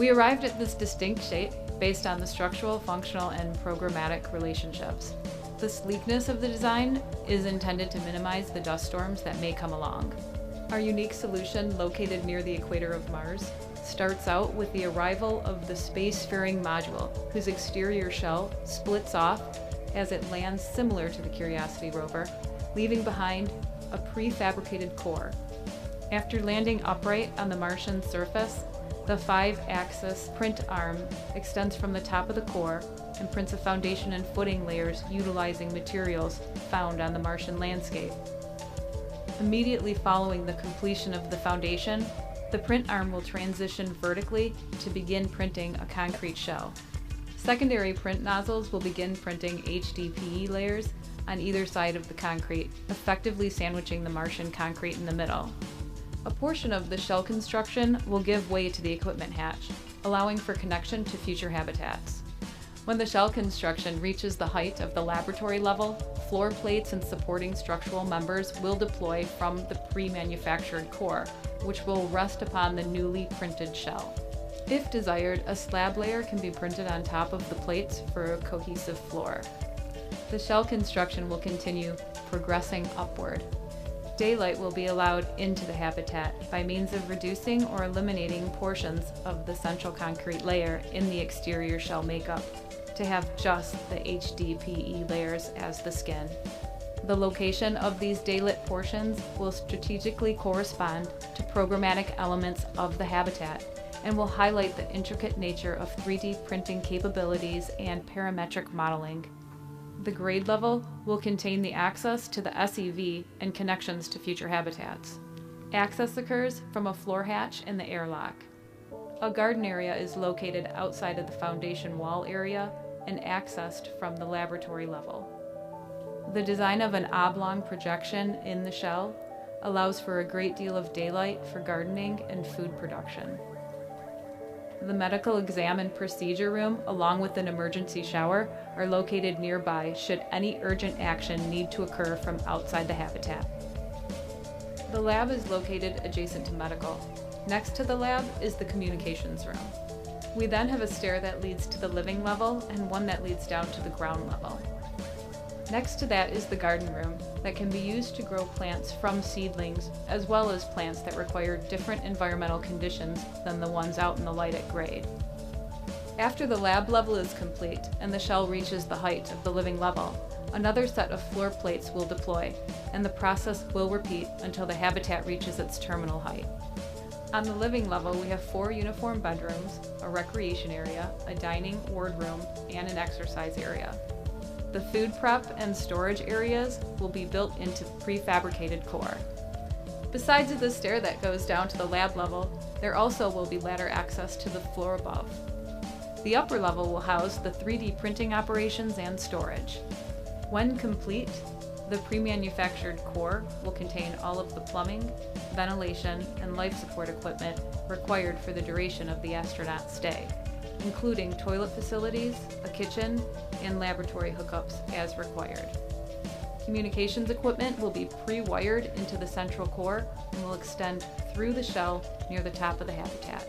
We arrived at this distinct shape based on the structural, functional, and programmatic relationships. The sleekness of the design is intended to minimize the dust storms that may come along. Our unique solution, located near the equator of Mars, starts out with the arrival of the spacefaring module, whose exterior shell splits off as it lands similar to the Curiosity rover, leaving behind a prefabricated core. After landing upright on the Martian surface, the 5-axis print arm extends from the top of the core and prints a foundation and footing layers utilizing materials found on the Martian landscape. Immediately following the completion of the foundation, the print arm will transition vertically to begin printing a concrete shell. Secondary print nozzles will begin printing HDPE layers on either side of the concrete, effectively sandwiching the Martian concrete in the middle. A portion of the shell construction will give way to the equipment hatch, allowing for connection to future habitats. When the shell construction reaches the height of the laboratory level, floor plates and supporting structural members will deploy from the pre-manufactured core, which will rest upon the newly printed shell. If desired, a slab layer can be printed on top of the plates for a cohesive floor. The shell construction will continue, progressing upward. Daylight will be allowed into the habitat by means of reducing or eliminating portions of the central concrete layer in the exterior shell makeup to have just the HDPE layers as the skin. The location of these daylit portions will strategically correspond to programmatic elements of the habitat and will highlight the intricate nature of 3D printing capabilities and parametric modeling. The grade level will contain the access to the SEV and connections to future habitats. Access occurs from a floor hatch in the airlock. A garden area is located outside of the foundation wall area and accessed from the laboratory level. The design of an oblong projection in the shell allows for a great deal of daylight for gardening and food production. The medical exam and procedure room, along with an emergency shower, are located nearby should any urgent action need to occur from outside the habitat. The lab is located adjacent to medical. Next to the lab is the communications room. We then have a stair that leads to the living level and one that leads down to the ground level. Next to that is the garden room that can be used to grow plants from seedlings, as well as plants that require different environmental conditions than the ones out in the light at grade. After the lab level is complete and the shell reaches the height of the living level, another set of floor plates will deploy, and the process will repeat until the habitat reaches its terminal height. On the living level, we have 4 uniform bedrooms, a recreation area, a dining wardroom, and an exercise area. The food prep and storage areas will be built into the prefabricated core. Besides the stair that goes down to the lab level, there also will be ladder access to the floor above. The upper level will house the 3D printing operations and storage. When complete, the pre-manufactured core will contain all of the plumbing, ventilation, and life support equipment required for the duration of the astronaut's stay, including toilet facilities, a kitchen, and laboratory hookups as required. Communications equipment will be pre-wired into the central core and will extend through the shell near the top of the habitat.